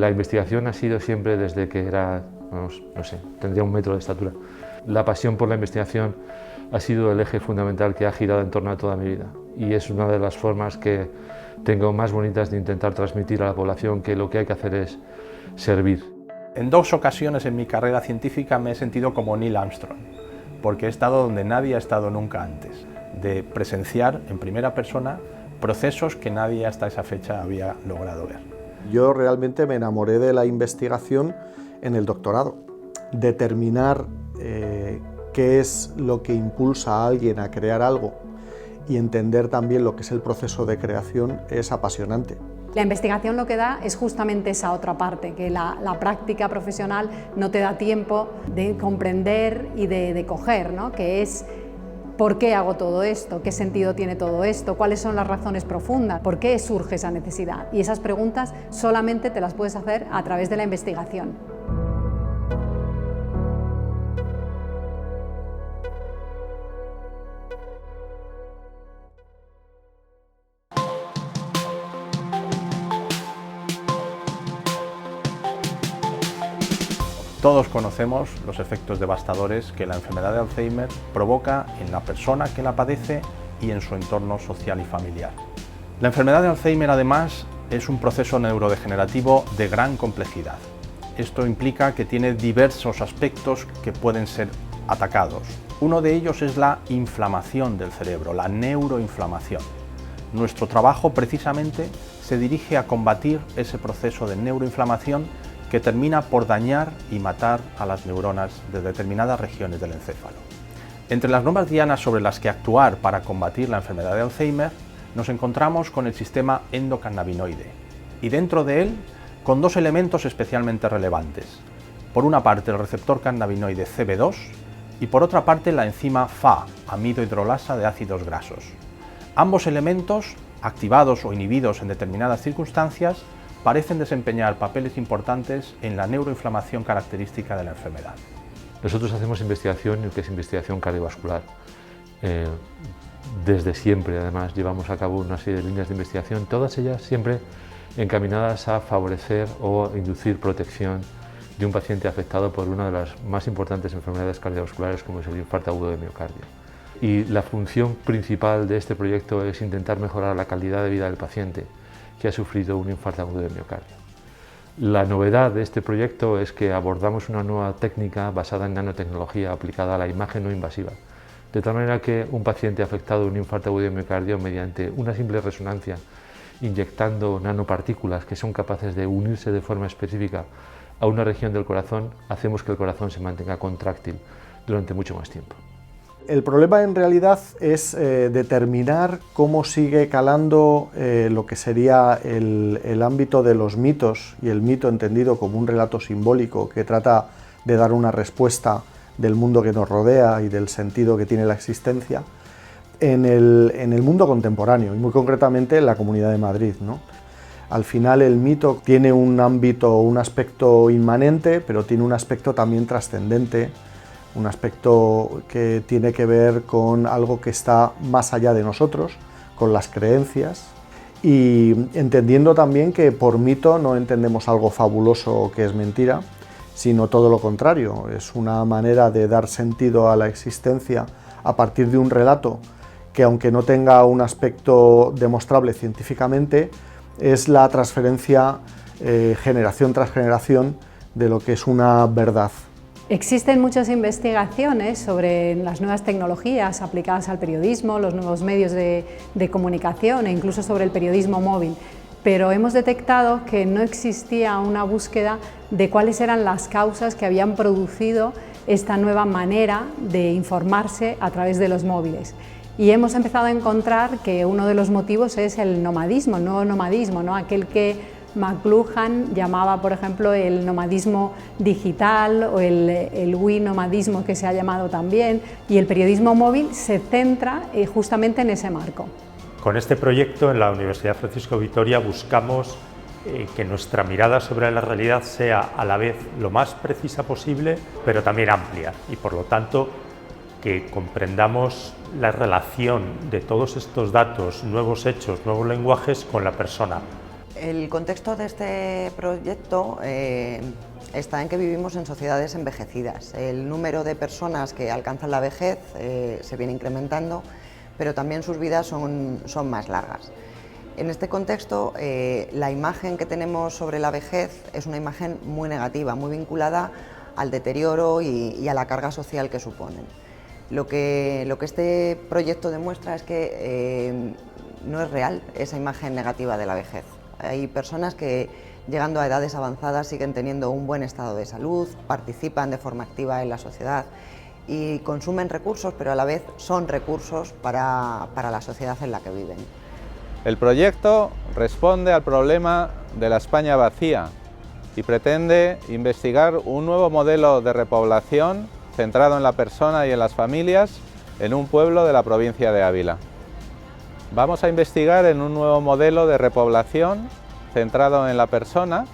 La investigación ha sido siempre desde que era, no sé, tendría 1 metro de estatura. La pasión por la investigación ha sido el eje fundamental que ha girado en torno a toda mi vida y es una de las formas que tengo más bonitas de intentar transmitir a la población que lo que hay que hacer es servir. En 2 ocasiones en mi carrera científica me he sentido como Neil Armstrong, porque he estado donde nadie ha estado nunca antes, de presenciar en primera persona procesos que nadie hasta esa fecha había logrado ver. Yo realmente me enamoré de la investigación en el doctorado. Determinar qué es lo que impulsa a alguien a crear algo y entender también lo que es el proceso de creación es apasionante. La investigación lo que da es justamente esa otra parte, que la práctica profesional no te da tiempo de comprender y de coger, ¿no? Que es ¿por qué hago todo esto? ¿Qué sentido tiene todo esto? ¿Cuáles son las razones profundas? ¿Por qué surge esa necesidad? Y esas preguntas solamente te las puedes hacer a través de la investigación. Todos conocemos los efectos devastadores que la enfermedad de Alzheimer provoca en la persona que la padece y en su entorno social y familiar. La enfermedad de Alzheimer, además, es un proceso neurodegenerativo de gran complejidad. Esto implica que tiene diversos aspectos que pueden ser atacados. Uno de ellos es la inflamación del cerebro, la neuroinflamación. Nuestro trabajo, precisamente, se dirige a combatir ese proceso de neuroinflamación que termina por dañar y matar a las neuronas de determinadas regiones del encéfalo. Entre las normas dianas sobre las que actuar para combatir la enfermedad de Alzheimer, nos encontramos con el sistema endocannabinoide y dentro de él con 2 elementos especialmente relevantes. Por una parte el receptor cannabinoide CB2 y por otra parte la enzima FA, amido hidrolasa de ácidos grasos. Ambos elementos, activados o inhibidos en determinadas circunstancias, parecen desempeñar papeles importantes en la neuroinflamación característica de la enfermedad. Nosotros hacemos investigación, que es investigación cardiovascular. Desde siempre, además, llevamos a cabo una serie de líneas de investigación, todas ellas siempre encaminadas a favorecer o inducir protección de un paciente afectado por una de las más importantes enfermedades cardiovasculares, como es el infarto agudo de miocardio. Y la función principal de este proyecto es intentar mejorar la calidad de vida del paciente que ha sufrido un infarto agudo de miocardio. La novedad de este proyecto es que abordamos una nueva técnica basada en nanotecnología aplicada a la imagen no invasiva, de tal manera que un paciente afectado de un infarto agudo de miocardio, mediante una simple resonancia, inyectando nanopartículas que son capaces de unirse de forma específica a una región del corazón, hacemos que el corazón se mantenga contráctil durante mucho más tiempo. El problema en realidad es determinar cómo sigue calando lo que sería el ámbito de los mitos, y el mito entendido como un relato simbólico que trata de dar una respuesta del mundo que nos rodea y del sentido que tiene la existencia en el mundo contemporáneo, y muy concretamente en la Comunidad de Madrid, ¿no? Al final el mito tiene un ámbito, un aspecto inmanente, pero tiene un aspecto también trascendente, un aspecto que tiene que ver con algo que está más allá de nosotros, con las creencias, y entendiendo también que por mito no entendemos algo fabuloso que es mentira, sino todo lo contrario, es una manera de dar sentido a la existencia a partir de un relato que, aunque no tenga un aspecto demostrable científicamente, es la transferencia generación tras generación de lo que es una verdad. Existen muchas investigaciones sobre las nuevas tecnologías aplicadas al periodismo, los nuevos medios de comunicación e incluso sobre el periodismo móvil, pero hemos detectado que no existía una búsqueda de cuáles eran las causas que habían producido esta nueva manera de informarse a través de los móviles. Y hemos empezado a encontrar que uno de los motivos es el nomadismo, el nuevo nomadismo, ¿no? Aquel que McLuhan llamaba, por ejemplo, el nomadismo digital o el winomadismo, que se ha llamado también, y el periodismo móvil se centra justamente en ese marco. Con este proyecto en la Universidad Francisco Vitoria buscamos que nuestra mirada sobre la realidad sea a la vez lo más precisa posible, pero también amplia, y por lo tanto que comprendamos la relación de todos estos datos, nuevos hechos, nuevos lenguajes con la persona. El contexto de este proyecto está en que vivimos en sociedades envejecidas. El número de personas que alcanzan la vejez se viene incrementando, pero también sus vidas son más largas. En este contexto, la imagen que tenemos sobre la vejez es una imagen muy negativa, muy vinculada al deterioro y a la carga social que suponen. Lo que este proyecto demuestra es que no es real esa imagen negativa de la vejez. Hay personas que, llegando a edades avanzadas, siguen teniendo un buen estado de salud, participan de forma activa en la sociedad y consumen recursos, pero a la vez son recursos para la sociedad en la que viven. El proyecto responde al problema de la España vacía y pretende investigar un nuevo modelo de repoblación centrado en la persona y en las familias en un pueblo de la provincia de Ávila. Vamos a investigar en un nuevo modelo de repoblación centrado en la persona,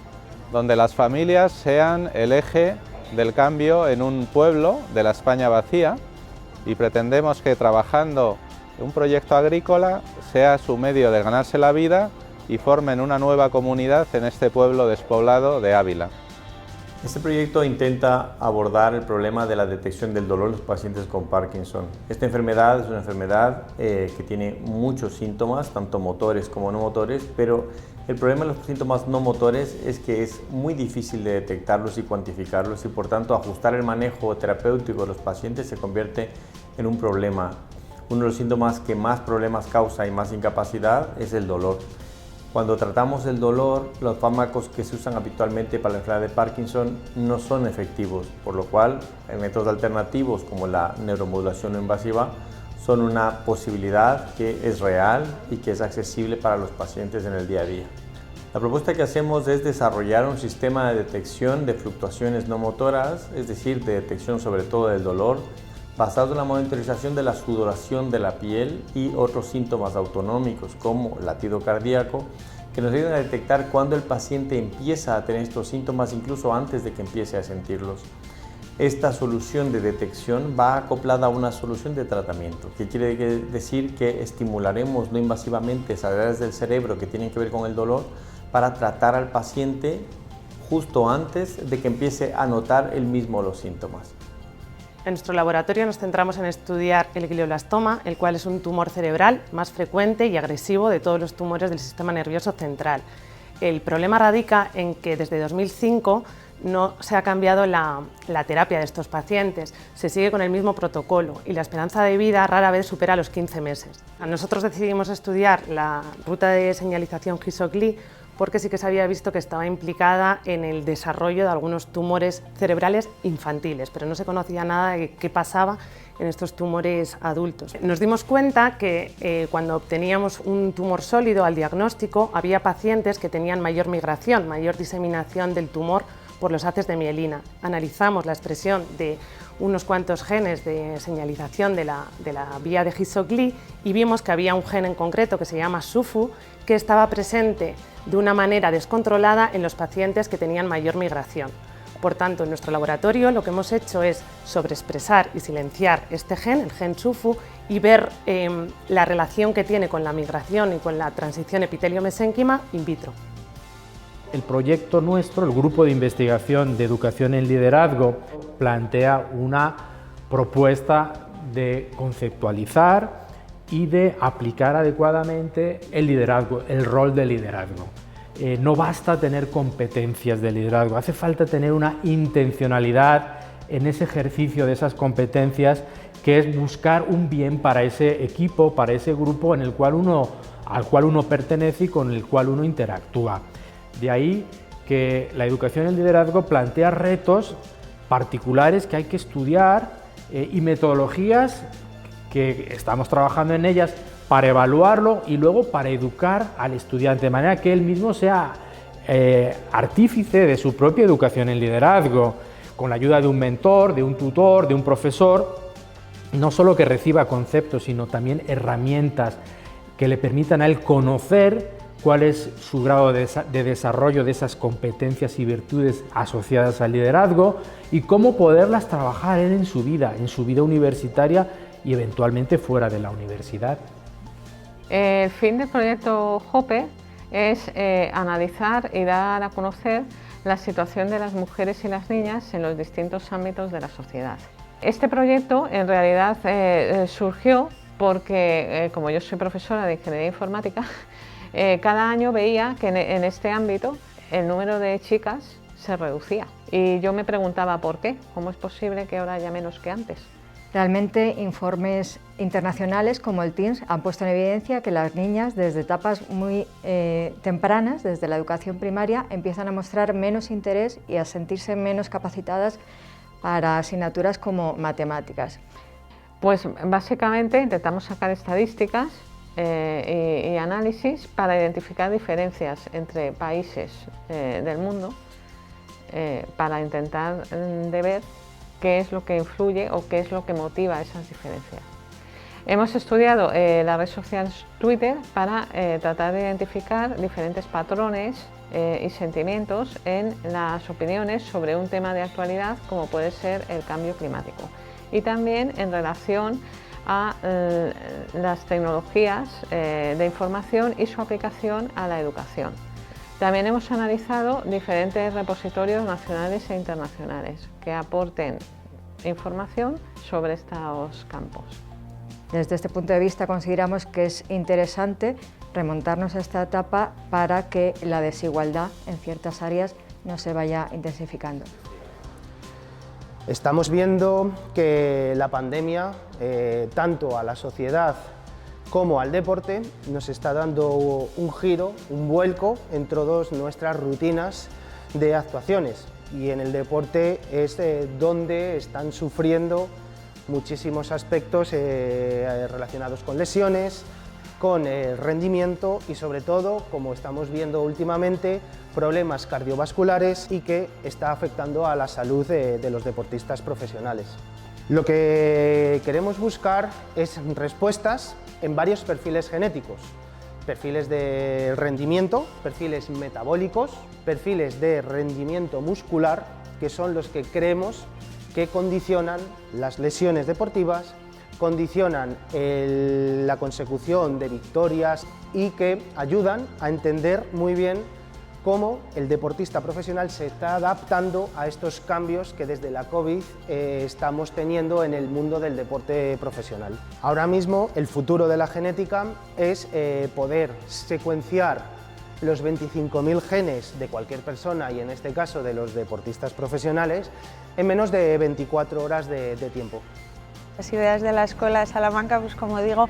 donde las familias sean el eje del cambio en un pueblo de la España vacía, y pretendemos que trabajando un proyecto agrícola sea su medio de ganarse la vida y formen una nueva comunidad en este pueblo despoblado de Ávila. Este proyecto intenta abordar el problema de la detección del dolor en los pacientes con Parkinson. Esta enfermedad es una enfermedad que tiene muchos síntomas, tanto motores como no motores, pero el problema de los síntomas no motores es que es muy difícil de detectarlos y cuantificarlos, y por tanto ajustar el manejo terapéutico de los pacientes se convierte en un problema. Uno de los síntomas que más problemas causa y más incapacidad es el dolor. Cuando tratamos el dolor, los fármacos que se usan habitualmente para la enfermedad de Parkinson no son efectivos, por lo cual métodos alternativos como la neuromodulación no invasiva son una posibilidad que es real y que es accesible para los pacientes en el día a día. La propuesta que hacemos es desarrollar un sistema de detección de fluctuaciones no motoras, es decir, de detección sobre todo del dolor, basado en la monitorización de la sudoración de la piel y otros síntomas autonómicos como latido cardíaco, que nos ayudan a detectar cuándo el paciente empieza a tener estos síntomas, incluso antes de que empiece a sentirlos. Esta solución de detección va acoplada a una solución de tratamiento, que quiere decir que estimularemos no invasivamente esas áreas del cerebro que tienen que ver con el dolor para tratar al paciente justo antes de que empiece a notar él mismo los síntomas. En nuestro laboratorio nos centramos en estudiar el glioblastoma, el cual es un tumor cerebral más frecuente y agresivo de todos los tumores del sistema nervioso central. El problema radica en que desde 2005 no se ha cambiado la terapia de estos pacientes, se sigue con el mismo protocolo y la esperanza de vida rara vez supera los 15 meses. Nosotros decidimos estudiar la ruta de señalización Hisogli porque sí que se había visto que estaba implicada en el desarrollo de algunos tumores cerebrales infantiles, pero no se conocía nada de qué pasaba en estos tumores adultos. Nos dimos cuenta que cuando obteníamos un tumor sólido al diagnóstico, había pacientes que tenían mayor migración, mayor diseminación del tumor por los haces de mielina. Analizamos la expresión de unos cuantos genes de señalización de la vía de Hisogli y vimos que había un gen en concreto que se llama SUFU que estaba presente de una manera descontrolada en los pacientes que tenían mayor migración. Por tanto, en nuestro laboratorio lo que hemos hecho es sobreexpresar y silenciar este gen, el gen SUFU, y ver la relación que tiene con la migración y con la transición epitelio-mesénquima in vitro. El proyecto nuestro, el Grupo de Investigación de Educación en Liderazgo, plantea una propuesta de conceptualizar y de aplicar adecuadamente el liderazgo, el rol del liderazgo. No basta tener competencias de liderazgo, hace falta tener una intencionalidad en ese ejercicio de esas competencias, que es buscar un bien para ese equipo, para ese grupo al cual uno pertenece y con el cual uno interactúa. De ahí que la educación en liderazgo plantea retos particulares que hay que estudiar y metodologías que estamos trabajando en ellas para evaluarlo y luego para educar al estudiante, de manera que él mismo sea artífice de su propia educación en liderazgo, con la ayuda de un mentor, de un tutor, de un profesor, no solo que reciba conceptos, sino también herramientas que le permitan a él conocer cuál es su grado de desarrollo de esas competencias y virtudes asociadas al liderazgo y cómo poderlas trabajar él en su vida universitaria y eventualmente fuera de la universidad. El fin del proyecto JOPE es analizar y dar a conocer la situación de las mujeres y las niñas en los distintos ámbitos de la sociedad. Este proyecto en realidad surgió porque, como yo soy profesora de Ingeniería Informática, cada año veía que en este ámbito el número de chicas se reducía y yo me preguntaba por qué, cómo es posible que ahora haya menos que antes. Realmente informes internacionales como el TIMSS han puesto en evidencia que las niñas desde etapas muy tempranas, desde la educación primaria, empiezan a mostrar menos interés y a sentirse menos capacitadas para asignaturas como matemáticas. Pues básicamente intentamos sacar estadísticas y análisis para identificar diferencias entre países del mundo para intentar de ver qué es lo que influye o qué es lo que motiva esas diferencias. Hemos estudiado la red social Twitter para tratar de identificar diferentes patrones y sentimientos en las opiniones sobre un tema de actualidad como puede ser el cambio climático y también en relación a las tecnologías de información y su aplicación a la educación. También hemos analizado diferentes repositorios nacionales e internacionales que aporten información sobre estos campos. Desde este punto de vista consideramos que es interesante remontarnos a esta etapa para que la desigualdad en ciertas áreas no se vaya intensificando. Estamos viendo que la pandemia, tanto a la sociedad como al deporte, nos está dando un giro, un vuelco en todas nuestras rutinas de actuaciones. Y en el deporte es donde están sufriendo muchísimos aspectos relacionados con lesiones, con rendimiento y sobre todo, como estamos viendo últimamente, problemas cardiovasculares y que está afectando a la salud de los deportistas profesionales. Lo que queremos buscar es respuestas en varios perfiles genéticos, perfiles de rendimiento, perfiles metabólicos, perfiles de rendimiento muscular, que son los que creemos que condicionan las lesiones deportivas, condicionan la consecución de victorias y que ayudan a entender muy bien cómo el deportista profesional se está adaptando a estos cambios que desde la COVID estamos teniendo en el mundo del deporte profesional. Ahora mismo el futuro de la genética es poder secuenciar los 25.000 genes de cualquier persona y en este caso de los deportistas profesionales en menos de 24 horas de tiempo. Las ideas de la Escuela de Salamanca, pues como digo,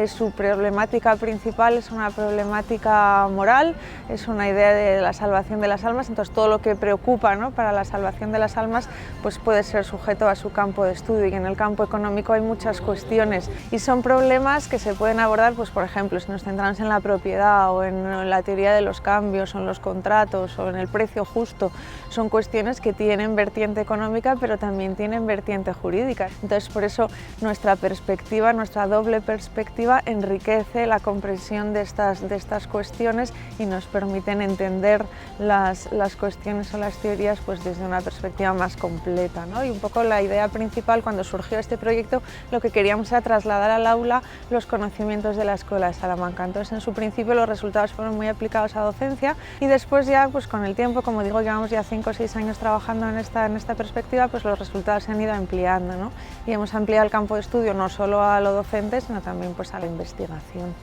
su problemática principal es una problemática moral, es una idea de la salvación de las almas, entonces todo lo que preocupa, ¿no?, para la salvación de las almas pues puede ser sujeto a su campo de estudio y en el campo económico hay muchas cuestiones y son problemas que se pueden abordar, pues por ejemplo, si nos centramos en la propiedad o en la teoría de los cambios o en los contratos o en el precio justo, son cuestiones que tienen vertiente económica pero también tienen vertiente jurídica, entonces por eso nuestra perspectiva, nuestra doble perspectiva enriquece la comprensión de estas cuestiones y nos permiten entender las cuestiones o las teorías pues desde una perspectiva más completa, ¿no? Y un poco la idea principal cuando surgió este proyecto, lo que queríamos era trasladar al aula los conocimientos de la Escuela de Salamanca. Entonces en su principio los resultados fueron muy aplicados a docencia y después ya pues con el tiempo, como digo, llevamos ya 5 o 6 años trabajando en esta perspectiva, pues los resultados se han ido ampliando, ¿no? Y hemos ampliado el campo de estudio no solo a lo docente, sino también pues a la investigación.